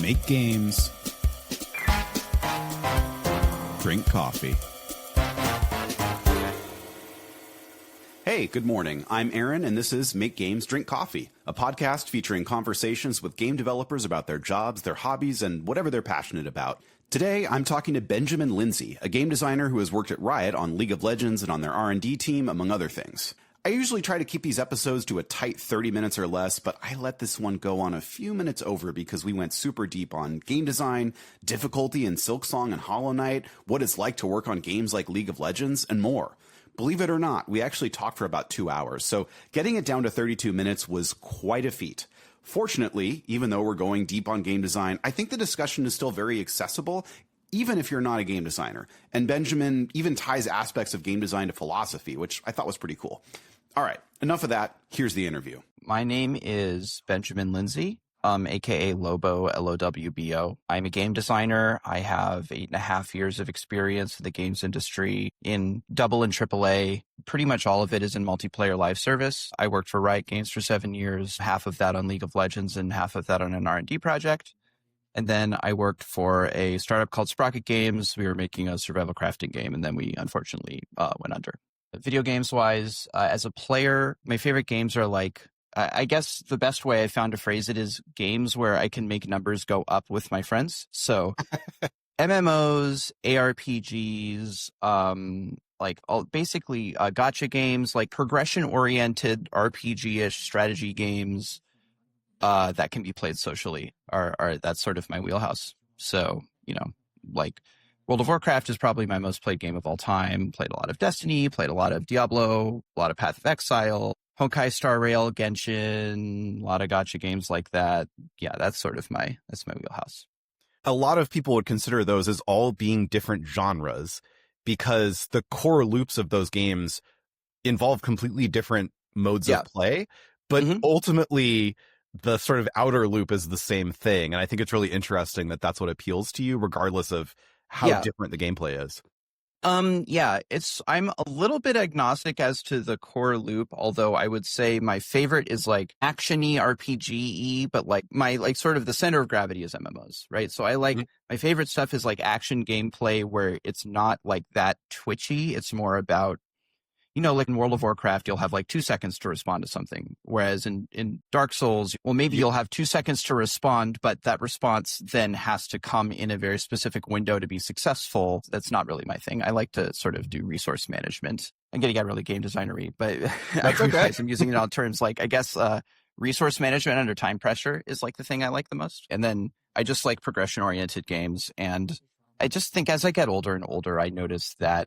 Make games. Drink coffee. Hey, good morning. I'm Aaron, and this is Make Games, Drink Coffee, a podcast featuring conversations with game developers about their jobs, their hobbies, and whatever they're passionate about. Today, I'm talking to Benjamin Lindsay, a game designer who has worked at Riot on League of Legends and on their R&D team, among other things. I usually try to keep these episodes to a tight 30 minutes or less, but I let this one go on a few minutes over because we went super deep on game design, difficulty in Silksong and Hollow Knight, what it's like to work on games like League of Legends, and more. Believe it or not, we actually talked for about 2 hours, so getting it down to 32 minutes was quite a feat. Fortunately, even though we're going deep on game design, I think the discussion is still very accessible, even if you're not a game designer. And Benjamin even ties aspects of game design to philosophy, which I thought was pretty cool. All right, enough of that. Here's the interview. My name is Benjamin Lindsay, aka Lobo, L-O-W-B-O. I'm a game designer. I have 8.5 years of experience in the games industry in double and triple A. Pretty much all of it is in multiplayer live service. I worked for Riot Games for 7 years, half of that on League of Legends and half of that on an R&D project. And then I worked for a startup called Sprocket Games. We were making a survival crafting game, and then we unfortunately went under. Video games wise, as a player, my favorite games are like, I guess the best way I found to phrase it is games where I can make numbers go up with my friends. So MMOs, ARPGs, basically gacha games, like progression-oriented RPG-ish strategy games that can be played socially are that's sort of my wheelhouse. So, like World of Warcraft is probably my most played game of all time. Played a lot of Destiny, played a lot of Diablo, a lot of Path of Exile, Honkai Star Rail, Genshin, a lot of gacha games like that. Yeah, that's my wheelhouse. A lot of people would consider those as all being different genres because the core loops of those games involve completely different modes of play, but ultimately the sort of outer loop is the same thing. And I think it's really interesting that that's what appeals to you, regardless of how different the gameplay is. I'm a little bit agnostic as to the core loop, although I would say my favorite is like action-y, RPG-y, but like my sort of the center of gravity is MMOs, right? So I like my favorite stuff is like action gameplay where it's not like that twitchy. It's more about, like in World of Warcraft, you'll have like 2 seconds to respond to something. Whereas in Dark Souls, well, maybe you'll have 2 seconds to respond, but that response then has to come in a very specific window to be successful. That's not really my thing. I like to sort of do resource management. I'm going to get really game designery, but I realize I'm using it on terms like, I guess, resource management under time pressure is like the thing I like the most. And then I just like progression-oriented games. And I just think as I get older and older, I notice that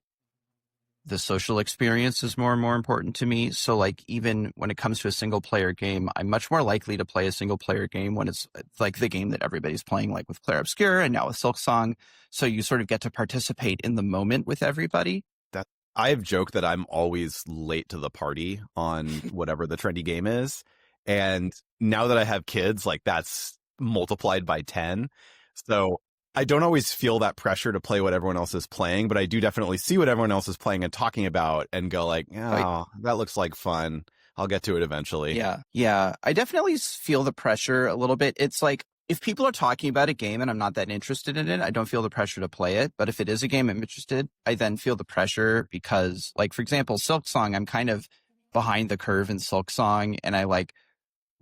the social experience is more and more important to me. So like even when it comes to a single player game, I'm much more likely to play a single player game when it's like the game that everybody's playing, like with Claire Obscure and now with Silksong. So you sort of get to participate in the moment with everybody. I've joked that I'm always late to the party on whatever the trendy game is. And now that I have kids, like that's multiplied by 10. So I don't always feel that pressure to play what everyone else is playing, but I do definitely see what everyone else is playing and talking about and go like, that looks like fun. I'll get to it eventually. Yeah. I definitely feel the pressure a little bit. It's like if people are talking about a game and I'm not that interested in it, I don't feel the pressure to play it. But if it is a game I'm interested, I then feel the pressure because, like, for example, Silksong, I'm kind of behind the curve in Silksong and I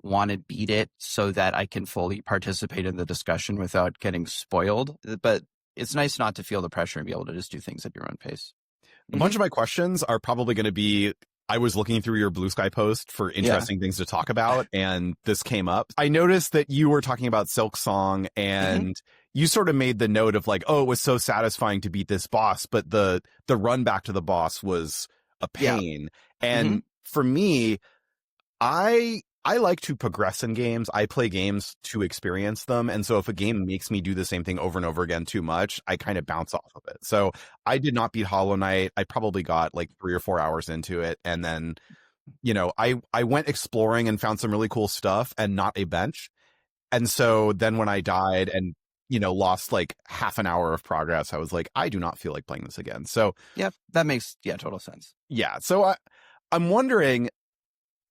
want to beat it so that I can fully participate in the discussion without getting spoiled. But it's nice not to feel the pressure and be able to just do things at your own pace. A bunch of my questions are probably going to be, I was looking through your Blue Sky post for interesting things to talk about, and this came up. I noticed that you were talking about Silksong, and you sort of made the note of like, oh, it was so satisfying to beat this boss, but the run back to the boss was a pain. And for me, I like to progress in games. I play games to experience them. And so if a game makes me do the same thing over and over again too much, I kind of bounce off of it. So I did not beat Hollow Knight. I probably got like 3 or 4 hours into it. And then, I went exploring and found some really cool stuff and not a bench. And so then when I died and, lost like half an hour of progress, I was like, I do not feel like playing this again. So yeah, that makes total sense. Yeah. So I'm wondering,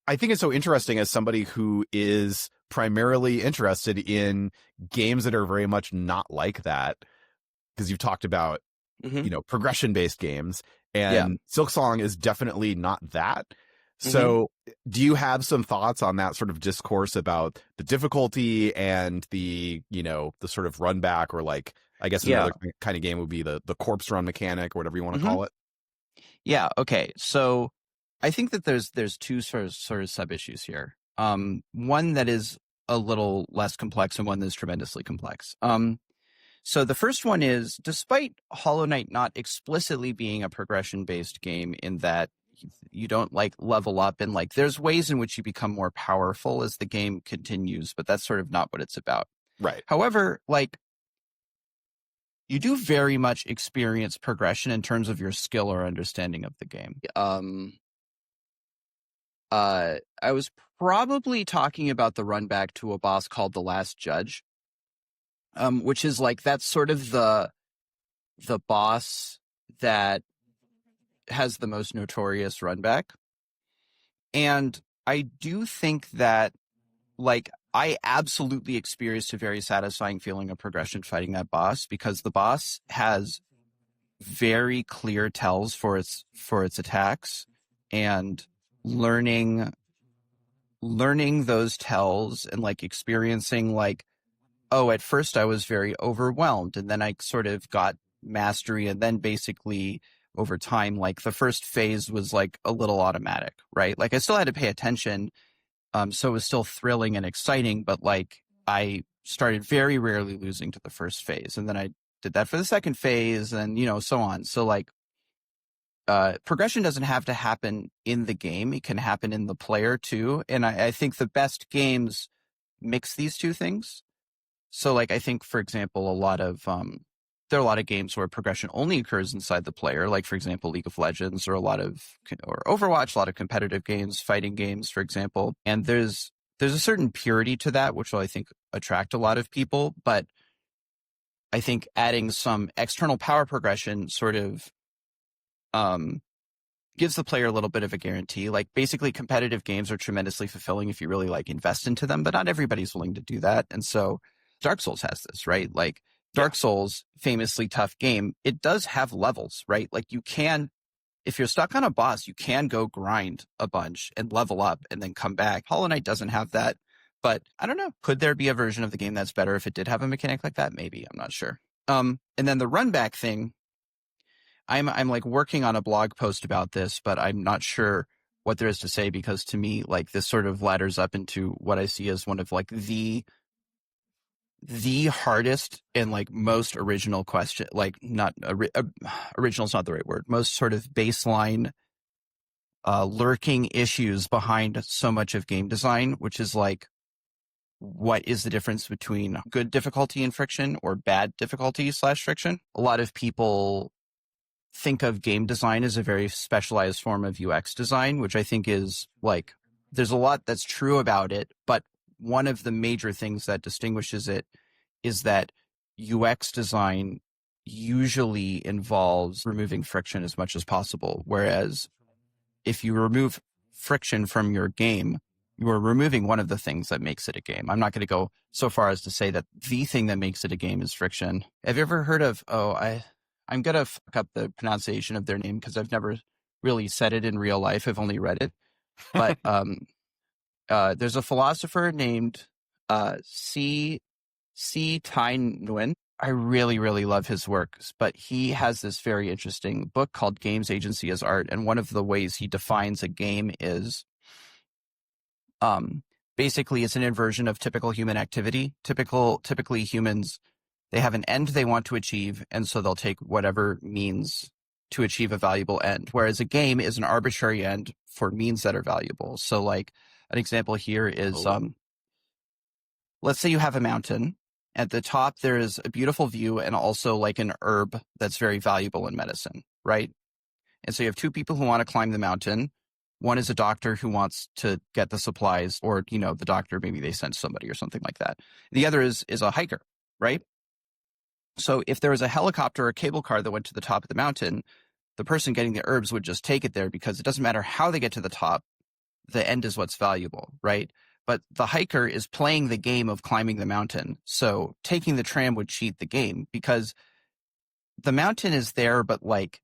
I think it's so interesting as somebody who is primarily interested in games that are very much not like that, because you've talked about, progression-based games, and Silksong is definitely not that. So do you have some thoughts on that sort of discourse about the difficulty and the sort of run back, or like, I guess another kind of game would be the corpse run mechanic, or whatever you want to call it? Yeah. Okay. So I think that there's two sort of sub issues here. One that is a little less complex and one that's tremendously complex. So the first one is, despite Hollow Knight not explicitly being a progression-based game in that you don't like level up, and like there's ways in which you become more powerful as the game continues, but that's sort of not what it's about. Right. However, like you do very much experience progression in terms of your skill or understanding of the game. I was probably talking about the run back to a boss called the Last Judge, which is like, that's sort of the boss that has the most notorious run back. And I do think that, like, I absolutely experienced a very satisfying feeling of progression fighting that boss, because the boss has very clear tells for its attacks, and learning those tells and like experiencing like, oh, at first I was very overwhelmed, and then I sort of got mastery, and then basically over time, like the first phase was like a little automatic, right? Like I still had to pay attention. So it was still thrilling and exciting, but like I started very rarely losing to the first phase. And then I did that for the second phase, and, so on. So like, progression doesn't have to happen in the game. It can happen in the player too. And I think the best games mix these two things. So like, I think, for example, there are a lot of games where progression only occurs inside the player, like, for example, League of Legends, or Overwatch, a lot of competitive games, fighting games, for example. And there's a certain purity to that, which will, I think, attract a lot of people. But I think adding some external power progression sort of gives the player a little bit of a guarantee. Like, basically, competitive games are tremendously fulfilling if you really like invest into them, but not everybody's willing to do that. And so Dark Souls has this, right? Like, Dark Souls, famously tough game, it does have levels, right? Like, you can, if you're stuck on a boss, you can go grind a bunch and level up and then come back. Hollow Knight doesn't have that, but I don't know. Could there be a version of the game that's better if it did have a mechanic like that? Maybe. I'm not sure. And then the run back thing, I'm like working on a blog post about this, but I'm not sure what there is to say, because to me, like, this sort of ladders up into what I see as one of like the hardest and like most original question, like not original is not the right word, most sort of baseline lurking issues behind so much of game design, which is like, what is the difference between good difficulty and friction, or bad difficulty / friction? A lot of people think of game design as a very specialized form of UX design, which I think is like, there's a lot that's true about it, but one of the major things that distinguishes it is that UX design usually involves removing friction as much as possible. Whereas if you remove friction from your game, you are removing one of the things that makes it a game. I'm not going to go so far as to say that the thing that makes it a game is friction. Have you ever heard of, I'm going to fuck up the pronunciation of their name because I've never really said it in real life. I've only read it. But there's a philosopher named C. Tai Nguyen. I really, really love his works, but he has this very interesting book called Games Agency as Art. And one of the ways he defines a game is basically it's an inversion of typical human activity. Typically humans, they have an end they want to achieve, and so they'll take whatever means to achieve a valuable end. Whereas a game is an arbitrary end for means that are valuable. So like an example here is, let's say you have a mountain. At the top, there is a beautiful view and also like an herb that's very valuable in medicine, right? And so you have two people who want to climb the mountain. One is a doctor who wants to get the supplies, or, the doctor, maybe they sent somebody or something like that. The other is a hiker, right? So if there was a helicopter or a cable car that went to the top of the mountain, the person getting the herbs would just take it there, because it doesn't matter how they get to the top. The end is what's valuable, right? but the hiker is playing the game of climbing the mountain. So taking the tram would cheat the game because the mountain is there, but like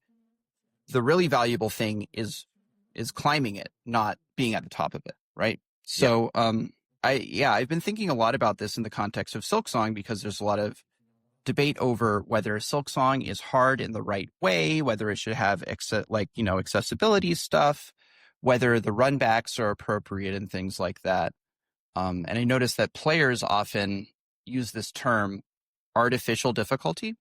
the really valuable thing is climbing it, not being at the top of it, right? So I've been thinking a lot about this in the context of Silksong because there's a lot of debate over whether Silksong is hard in the right way, whether it should have accessibility stuff, whether the runbacks are appropriate and things like that. And I noticed that players often use this term artificial difficulty,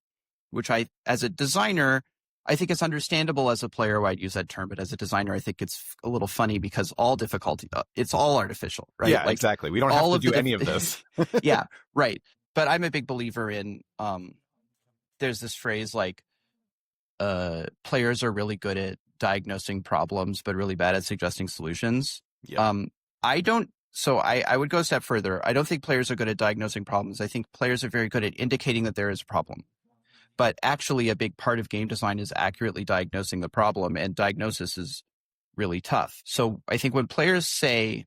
which as a designer, I think it's understandable. As a player why I'd use that term, but as a designer, I think it's a little funny because all difficulty, it's all artificial, right? Yeah, like, exactly. We don't have to do any of this. Yeah, right. But I'm a big believer in, there's this phrase like, players are really good at diagnosing problems, but really bad at suggesting solutions. Yeah. I would go a step further. I don't think players are good at diagnosing problems. I think players are very good at indicating that there is a problem. But actually, a big part of game design is accurately diagnosing the problem, and diagnosis is really tough. So I think when players say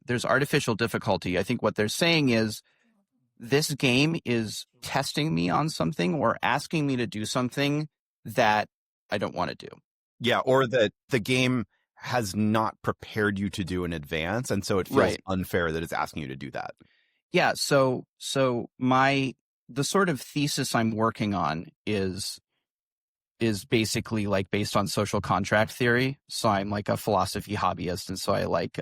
there's artificial difficulty, I think what they're saying is this game is testing me on something or asking me to do something that I don't want to do. Yeah, or that the game has not prepared you to do in advance, and so it feels unfair that it's asking you to do that. Yeah, so the sort of thesis I'm working on is basically like based on social contract theory. So I'm like a philosophy hobbyist, and so I like.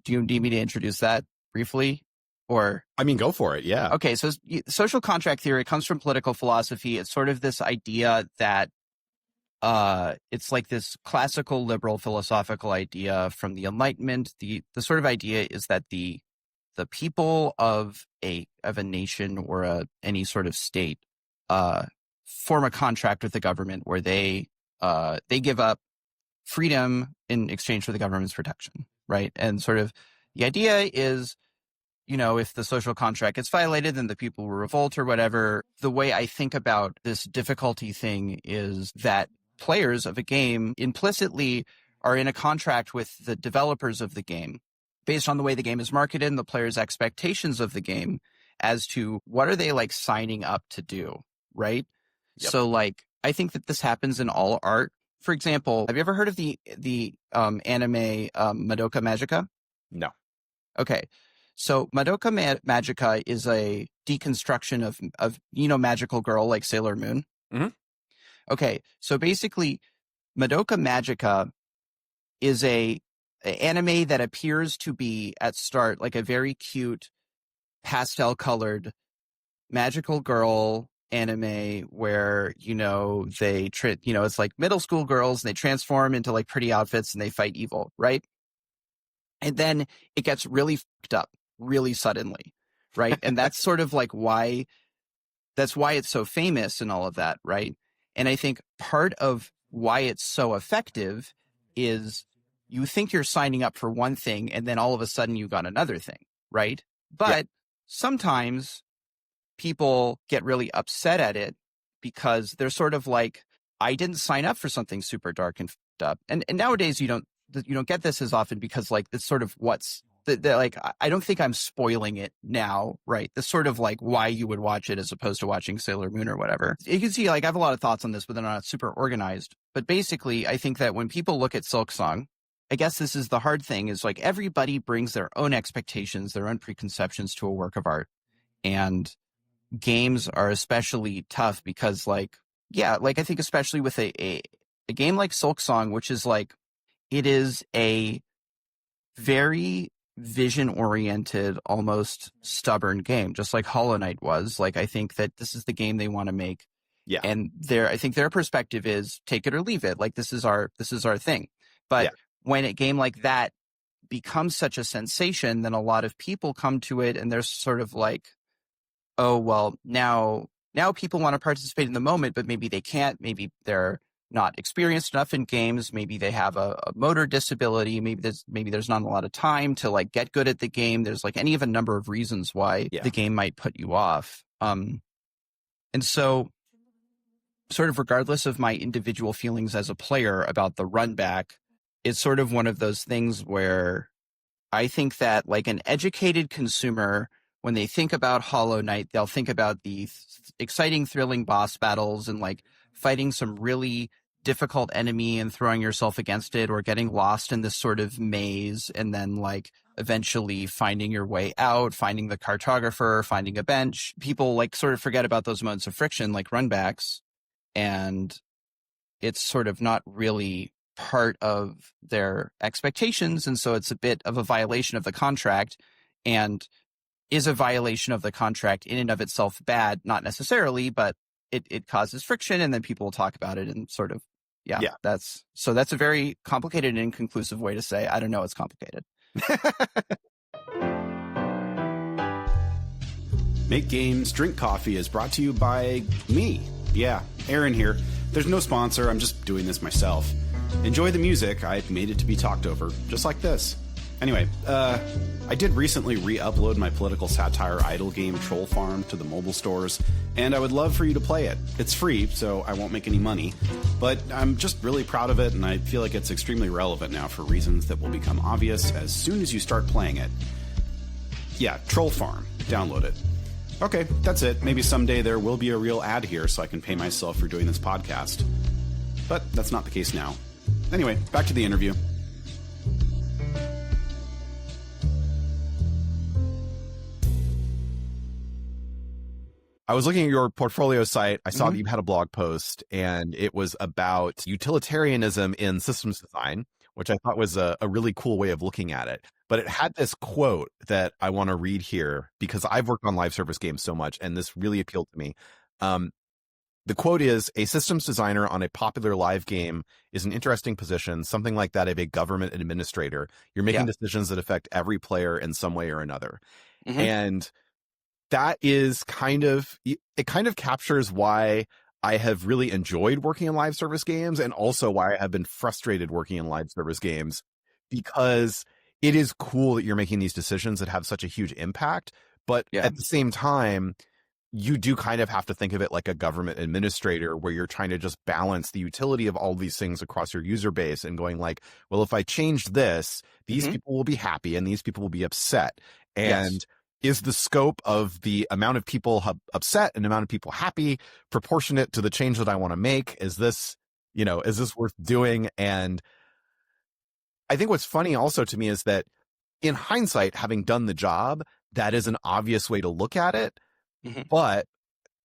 Do you need me to introduce that briefly, or? I mean, go for it. Yeah. Okay, so social contract theory comes from political philosophy. It's sort of this idea that it's like this classical liberal philosophical idea from the Enlightenment. The sort of idea is that the people of a nation or any sort of state form a contract with the government where they give up freedom in exchange for the government's protection, right? And sort of the idea is, if the social contract gets violated, then the people will revolt or whatever. The way I think about this difficulty thing is that players of a game implicitly are in a contract with the developers of the game based on the way the game is marketed and the players' expectations of the game as to what are they like signing up to do, right? Yep. So like, I think that this happens in all art. For example, have you ever heard of the anime Madoka Magica? No. Okay. So Madoka Magica is a deconstruction of Magical Girl like Sailor Moon. Mm-hmm. Okay. So basically Madoka Magica is a anime that appears to be at start like a very cute pastel colored magical girl anime where it's like middle school girls and they transform into like pretty outfits and they fight evil, right? And then it gets really fucked up really suddenly, right? And that's sort of like why it's so famous and all of that, right? And I think part of why it's so effective is you think you're signing up for one thing and then all of a sudden you got another thing, right? But sometimes people get really upset at it because they're sort of like, I didn't sign up for something super dark and fucked up. And nowadays you don't get this as often because like it's sort of what's like, I don't think I'm spoiling it now, right? That's sort of like why you would watch it as opposed to watching Sailor Moon or whatever. You can see like I have a lot of thoughts on this, but they're not super organized. But basically, I think that when people look at Silksong, I guess this is the hard thing is like everybody brings their own expectations, their own preconceptions to a work of art. And games are especially tough because I think especially with a game like Silksong, which is like, it is a very vision-oriented, almost stubborn game, just like Hollow Knight was. Like, I think that this is the game they want to make. Yeah. And I think their perspective is take it or leave it. Like, this is our thing. But when a game like that becomes such a sensation, then a lot of people come to it and they're sort of like, oh, well, now people want to participate in the moment, but maybe they can't. Maybe they're not experienced enough in games. Maybe they have a motor disability. Maybe there's not a lot of time to like get good at the game. There's like any of a number of reasons why the game might put you off. And so sort of regardless of my individual feelings as a player about the run back, it's sort of one of those things where I think that like an educated consumer, when they think about Hollow Knight, they'll think about the exciting, thrilling boss battles and like fighting some really difficult enemy and throwing yourself against it, or getting lost in this sort of maze and then like eventually finding your way out, finding the cartographer, finding a bench. People like sort of forget about those moments of friction like runbacks, and it's sort of not really part of their expectations. And so it's a bit of a violation of the contract, and is a violation of the contract in and of itself bad? Not necessarily, but it causes friction, and then people will talk about it and sort of, yeah. That's a very complicated and inconclusive way to say, I don't know, it's complicated. Make Games, Drink Coffee is brought to you by me. Yeah, Aaron here. There's no sponsor, I'm just doing this myself. Enjoy the music, I made it to be talked over, just like this. Anyway, I did recently re-upload my political satire idle game Troll Farm to the mobile stores, and I would love for you to play it. It's free, so I won't make any money, but I'm just really proud of it, and I feel like it's extremely relevant now for reasons that will become obvious as soon as you start playing it. Yeah, Troll Farm. Download it. Okay, that's it. Maybe someday there will be a real ad here so I can pay myself for doing this podcast. But that's not the case now. Anyway, back to the interview. I was looking at your portfolio site. I saw that you had a blog post, and it was about utilitarianism in systems design, which I thought was a really cool way of looking at it. But it had this quote that I want to read here because I've worked on live service games so much, and this really appealed to me. The quote is, "A systems designer on a popular live game is an interesting position, something like that of a government administrator. You're making decisions that affect every player in some way or another." And that is it kind of captures why I have really enjoyed working in live service games, and also why I have been frustrated working in live service games, because it is cool that you're making these decisions that have such a huge impact. But at the same time, you do kind of have to think of it like a government administrator, where you're trying to just balance the utility of all these things across your user base and going like, well, if I change this, these people will be happy and these people will be upset. And is the scope of the amount of people upset and amount of people happy proportionate to the change that I want to make? Is this worth doing? And I think what's funny also to me is that in hindsight, having done the job, that is an obvious way to look at it. But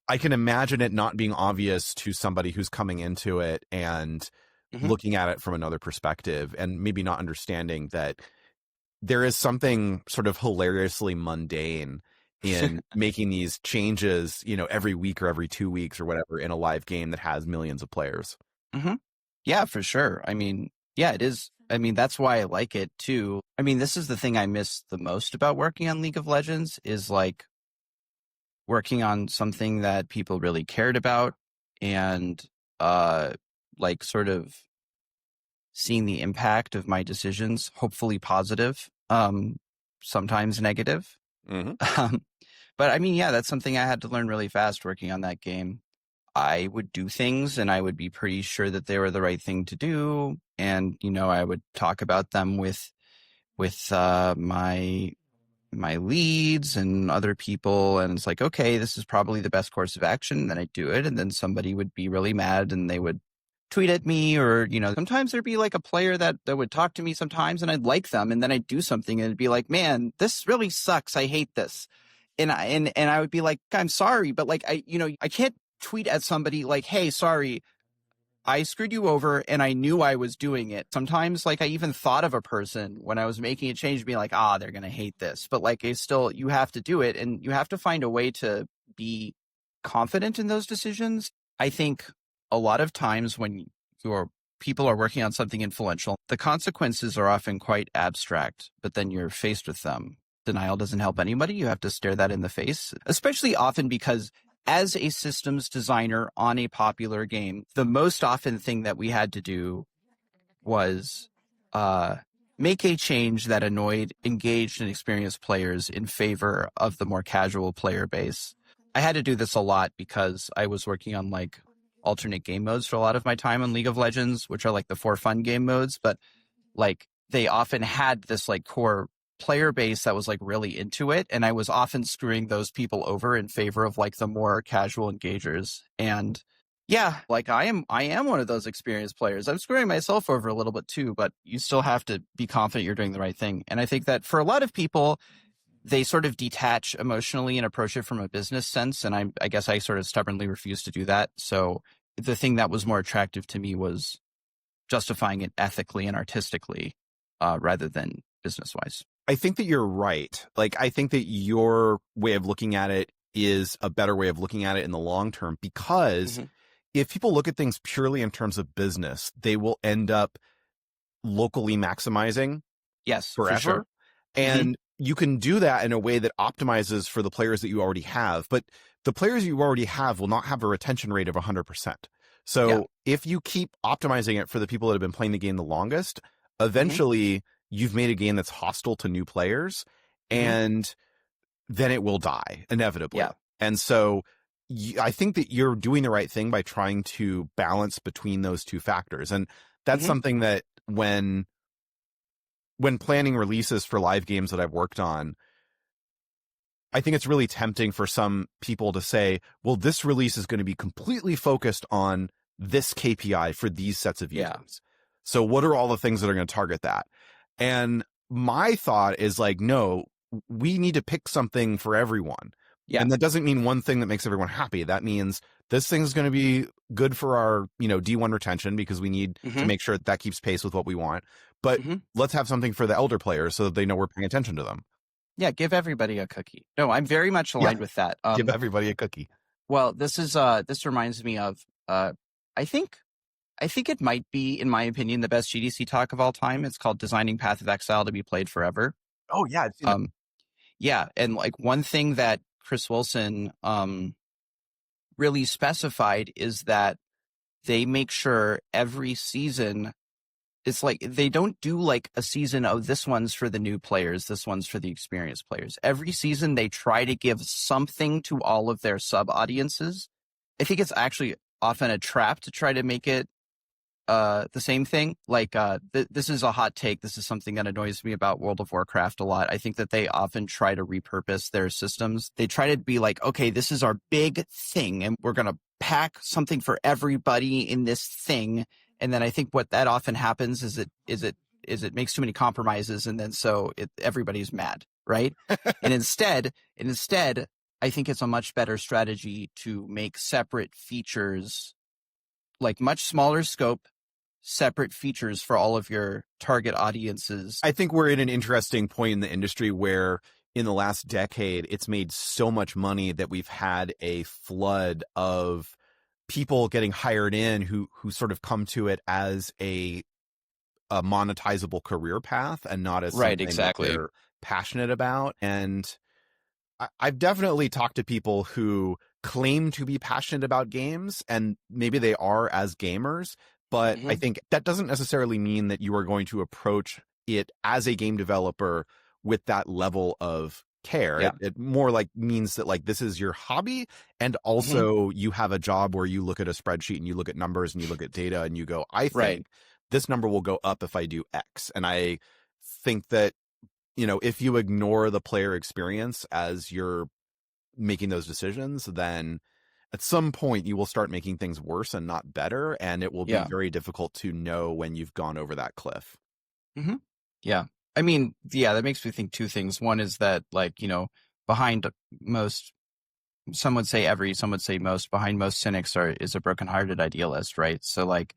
I can imagine it not being obvious to somebody who's coming into it and looking at it from another perspective, and maybe not understanding that there is something sort of hilariously mundane in making these changes, every week or every 2 weeks or whatever in a live game that has millions of players. Yeah, for sure. I mean, yeah, it is. I mean, that's why I like it too. I mean, this is the thing I miss the most about working on League of Legends, is like working on something that people really cared about, and like sort of seeing the impact of my decisions, hopefully positive, sometimes negative. But I mean, yeah, that's something I had to learn really fast working on that game. I would do things and I would be pretty sure that they were the right thing to do. And, I would talk about them with my leads and other people. And it's like, okay, this is probably the best course of action. And then I'd do it. And then somebody would be really mad and they would tweet at me, or, sometimes there'd be like a player that would talk to me sometimes and I'd like them. And then I'd do something and it'd be like, man, this really sucks. I hate this. And I would be like, I'm sorry, but like, I can't tweet at somebody like, hey, sorry, I screwed you over and I knew I was doing it. Sometimes like I even thought of a person when I was making a change, being like, they're going to hate this. But like, you have to do it, and you have to find a way to be confident in those decisions. I think a lot of times when people are working on something influential, the consequences are often quite abstract, but then you're faced with them. Denial doesn't help anybody. You have to stare that in the face, especially often because as a systems designer on a popular game, the most often thing that we had to do was make a change that annoyed engaged and experienced players in favor of the more casual player base. I had to do this a lot because I was working on like alternate game modes for a lot of my time on League of Legends, which are like the for fun game modes, but like they often had this like core player base that was like really into it, and I was often screwing those people over in favor of like the more casual engagers. And yeah, like I am one of those experienced players. I'm screwing myself over a little bit too, but you still have to be confident you're doing the right thing. And I think that for a lot of people, they sort of detach emotionally and approach it from a business sense. And I guess I sort of stubbornly refuse to do that. So the thing that was more attractive to me was justifying it ethically and artistically rather than business-wise. I think that you're right. Like, I think that your way of looking at it is a better way of looking at it in the long term, because if people look at things purely in terms of business, they will end up locally maximizing forever. For sure. And you can do that in a way that optimizes for the players that you already have, but the players you already have will not have a retention rate of 100%. So if you keep optimizing it for the people that have been playing the game the longest, eventually you've made a game that's hostile to new players, and then it will die inevitably. Yeah. And so I think that you're doing the right thing by trying to balance between those two factors. And that's something that when planning releases for live games that I've worked on, I think it's really tempting for some people to say, well, this release is going to be completely focused on this KPI for these sets of users. So what are all the things that are going to target that? And my thought is like, no, we need to pick something for everyone. Yeah. And that doesn't mean one thing that makes everyone happy. That means this thing's going to be good for our, D1 retention, because we need to make sure that keeps pace with what we want. But let's have something for the elder players so that they know we're paying attention to them. Yeah, give everybody a cookie. No, I'm very much aligned with that. Give everybody a cookie. Well, this reminds me of I think it might be, in my opinion, the best GDC talk of all time. It's called Designing Path of Exile to be Played Forever. Oh yeah. Yeah, and like one thing that Chris Wilson really specified is that they make sure every season, it's like they don't do like a season of this one's for the new players, this one's for the experienced players. Every season they try to give something to all of their sub audiences. I think it's actually often a trap to try to make it the same thing. Like this is a hot take. This is something that annoys me about World of Warcraft a lot. I think that they often try to repurpose their systems. They try to be like, okay, this is our big thing, and we're going to pack something for everybody in this thing. And then I think what that often happens is it makes too many compromises, and then so everybody's mad, right? and instead, I think it's a much better strategy to make separate features, like much smaller scope, separate features for all of your target audiences. I think we're in an interesting point in the industry where in the last decade, it's made so much money that we've had a flood of people getting hired in who sort of come to it as a monetizable career path and not as something that they're passionate about. And I've definitely talked to people who claim to be passionate about games, and maybe they are as gamers, but I think that doesn't necessarily mean that you are going to approach it as a game developer with that level of care. Yeah. It more like means that like this is your hobby, and also you have a job where you look at a spreadsheet and you look at numbers and you look at data and you go, I think this number will go up if I do X. And I think that, if you ignore the player experience as you're making those decisions, then at some point you will start making things worse and not better, and it will be very difficult to know when you've gone over that cliff. Yeah. I mean, that makes me think two things. One is that, like, behind most, some would say every, some would say most, behind most cynics is a brokenhearted idealist, right? So, like,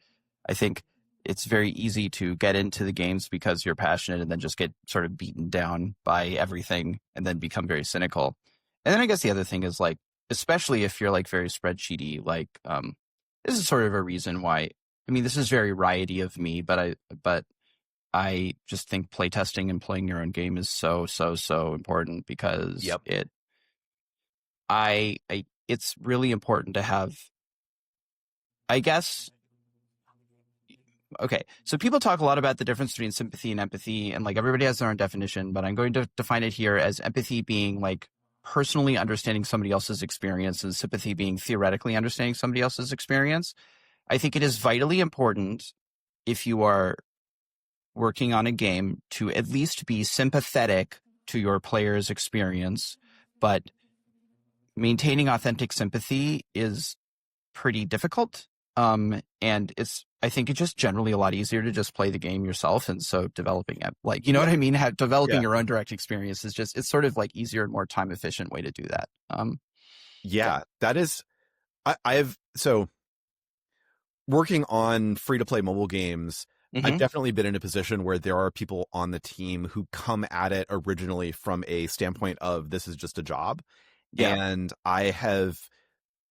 I think it's very easy to get into the games because you're passionate and then just get sort of beaten down by everything and then become very cynical. And then I guess the other thing is, like, especially if you're like very spreadsheety, like, this is sort of a reason why, I mean, this is very Riot-y of me, but I just think playtesting and playing your own game is so important, because it's really important to have, I guess. Okay, so people talk a lot about the difference between sympathy and empathy, and like everybody has their own definition, but I'm going to define it here as empathy being like personally understanding somebody else's experience, and sympathy being theoretically understanding somebody else's experience. I think it is vitally important, if you are working on a game to at least be sympathetic to your player's experience, but maintaining authentic sympathy is pretty difficult. And I think it's just generally a lot easier to just play the game yourself. And so developing it, like, you know what I mean? Developing your own direct experience is just, it's sort of like easier and more time efficient way to do that. That is, so working on free to play mobile games, I've definitely been in a position where there are people on the team who come at it originally from a standpoint of this is just a job. And I have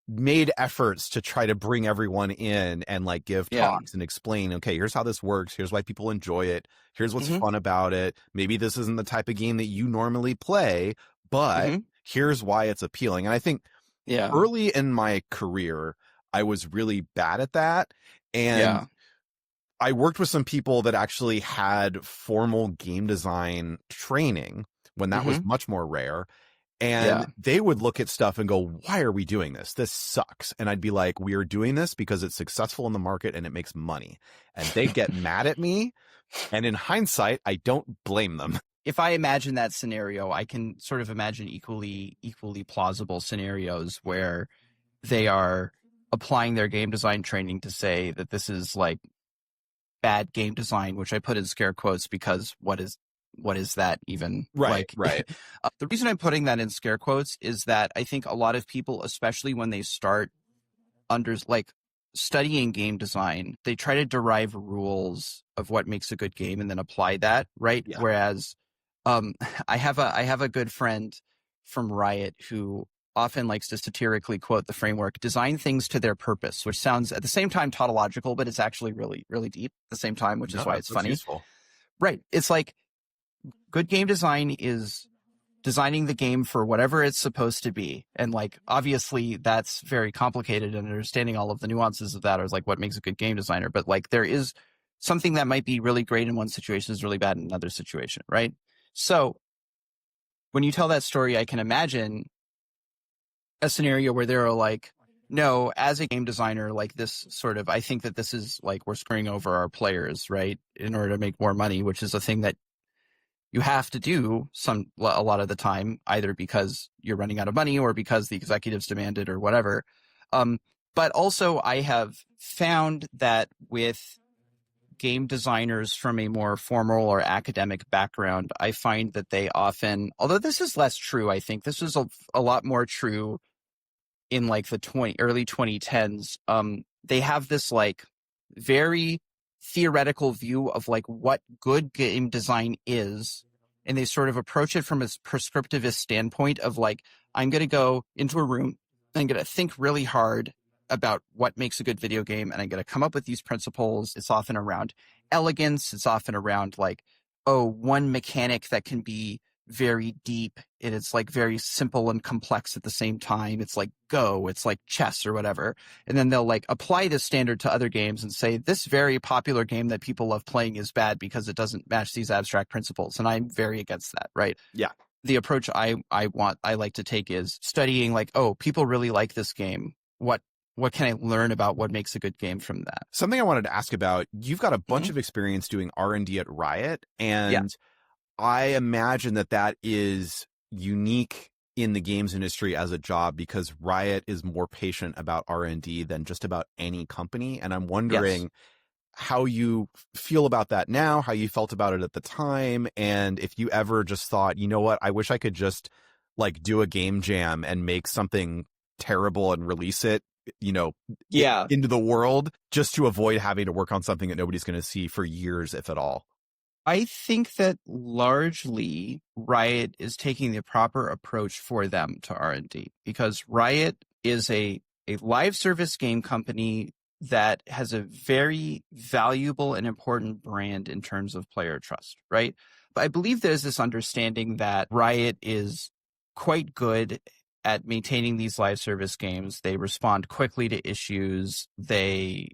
made efforts to try to bring everyone in and like give talks and explain, okay, here's how this works. Here's why people enjoy it. Here's what's fun about it. Maybe this isn't the type of game that you normally play, but here's why it's appealing. And I think early in my career, I was really bad at that. And I worked with some people that actually had formal game design training when that was much more rare. And they would look at stuff and go, why are we doing this? This sucks. And I'd be like, we are doing this because it's successful in the market and it makes money. And they get mad at me. And in hindsight, I don't blame them. If I imagine that scenario, I can sort of imagine equally plausible scenarios where they are applying their game design training to say that this is like bad game design, which I put in scare quotes because what is that even? Right. The reason I'm putting that in scare quotes is that I think a lot of people, especially when they start studying game design, they try to derive rules of what makes a good game and then apply that, right? Yeah. Whereas I have a good friend from Riot who often likes to satirically quote the framework, design things to their purpose, which sounds at the same time tautological, but it's actually really, really deep at the same time, which is why it's funny. Useful. Right. It's like, good game design is designing the game for whatever it's supposed to be. And like, obviously that's very complicated, and understanding all of the nuances of that is like what makes a good game designer. But like, there is something that might be really great in one situation is really bad in another situation. Right. So when you tell that story, I can imagine a scenario where they're like, no, as a game designer, like this sort of, I think that this is like, we're screwing over our players, right? In order to make more money, which is a thing that you have to do a lot of the time, either because you're running out of money or because the executives demand it or whatever. But also I have found that with game designers from a more formal or academic background, I find that they often, although this is less true, I think this is a lot more true in like the early 2010s. They have this like very theoretical view of like what good game design is, and they sort of approach it from a prescriptivist standpoint of like, I'm going to go into a room, I'm going to think really hard about what makes a good video game, and I'm going to come up with these principles. It's often around elegance. It's often around like, one mechanic that can be very deep, and it's like very simple and complex at the same time. It's like Go, it's like chess or whatever. And then they'll like apply this standard to other games and say, this very popular game that people love playing is bad because it doesn't match these abstract principles. And I'm very against that, right? Yeah. The approach I like to take is studying like, people really like this game. What can I learn about what makes a good game from that? Something I wanted to ask about, you've got a bunch of experience doing R&D at Riot, and I imagine that is unique in the games industry as a job because Riot is more patient about R&D than just about any company. And I'm wondering how you feel about that now, how you felt about it at the time, and if you ever just thought, you know what, I wish I could just like do a game jam and make something terrible and release it, into the world just to avoid having to work on something that nobody's going to see for years, if at all. I think that largely Riot is taking the proper approach for them to R&D, because Riot is a live service game company that has a very valuable and important brand in terms of player trust, right? But I believe there's this understanding that Riot is quite good at maintaining these live service games. They respond quickly to issues. They,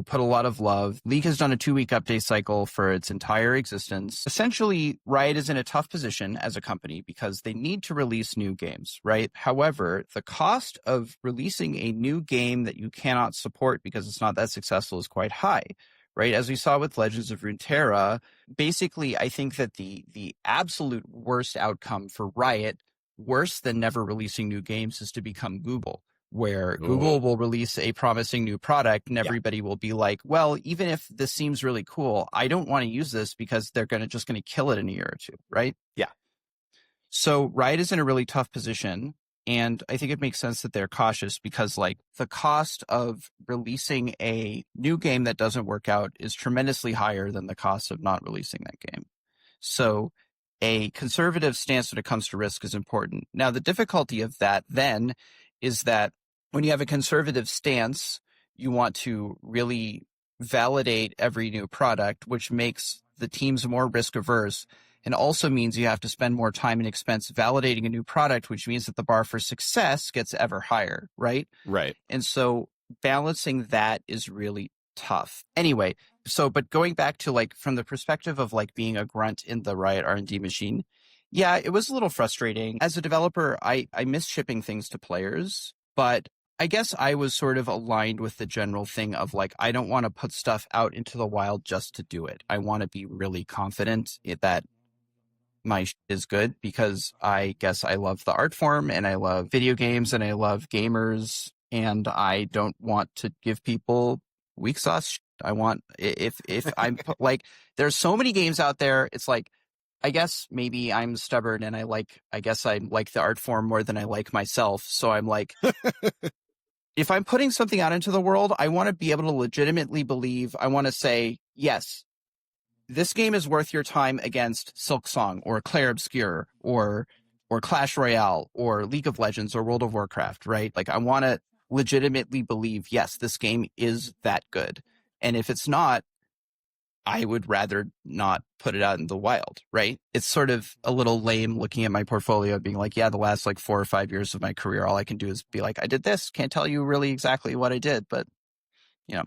put a lot of love. League has done a 2-week update cycle for its entire existence. Essentially, Riot is in a tough position as a company because they need to release new games, right? However, the cost of releasing a new game that you cannot support because it's not that successful is quite high, right? As we saw with Legends of Runeterra, basically, I think that the absolute worst outcome for Riot, worse than never releasing new games, is to become Google, where Google will release a promising new product and everybody will be like, well, even if this seems really cool, I don't want to use this because they're just going to kill it in a year or two, right? Yeah. So Riot is in a really tough position. And I think it makes sense that they're cautious because, like, the cost of releasing a new game that doesn't work out is tremendously higher than the cost of not releasing that game. So a conservative stance when it comes to risk is important. Now, the difficulty of that then is that when you have a conservative stance, you want to really validate every new product, which makes the teams more risk averse. And also means you have to spend more time and expense validating a new product, which means that the bar for success gets ever higher, right? Right. And so balancing that is really tough. Anyway, but going back to, like, from the perspective of, like, being a grunt in the Riot R&D machine, yeah, it was a little frustrating. As a developer, I miss shipping things to players, but I guess I was sort of aligned with the general thing of, like, I don't want to put stuff out into the wild just to do it. I want to be really confident that my shit is good because I guess I love the art form and I love video games and I love gamers, and I don't want to give people weak sauce shit. I want, if I'm like, there's so many games out there. It's like, I guess maybe I'm stubborn and I guess I like the art form more than I like myself. So I'm like, if I'm putting something out into the world, I want to be able to legitimately believe, I want to say, yes, this game is worth your time against Silksong or Clair Obscure or Clash Royale or League of Legends or World of Warcraft, right? Like, I want to legitimately believe, yes, this game is that good. And if it's not, I would rather not put it out in the wild, right? It's sort of a little lame looking at my portfolio being like, yeah, the last like 4 or 5 years of my career, all I can do is be like, I did this. Can't tell you really exactly what I did, but, you know.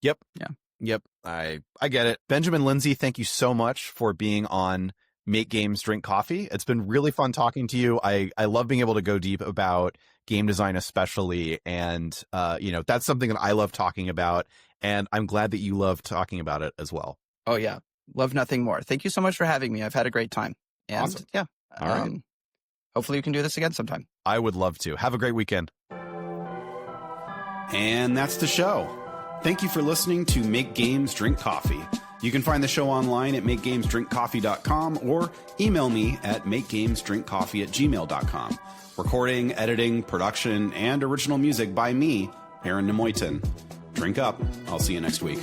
Yep. Yeah. Yep. I get it. Benjamin Lindsay, thank you so much for being on Make Games, Drink Coffee. It's been really fun talking to you. I love being able to go deep about game design especially. And, that's something that I love talking about. And I'm glad that you love talking about it as well. Oh, yeah. Love nothing more. Thank you so much for having me. I've had a great time. And awesome. Yeah. All right. Hopefully you can do this again sometime. I would love to. Have a great weekend. And that's the show. Thank you for listening to Make Games, Drink Coffee. You can find the show online at makegamesdrinkcoffee.com or email me at makegamesdrinkcoffee@gmail.com. Recording, editing, production, and original music by me, Aaron Nemoitin. Drink up. I'll see you next week.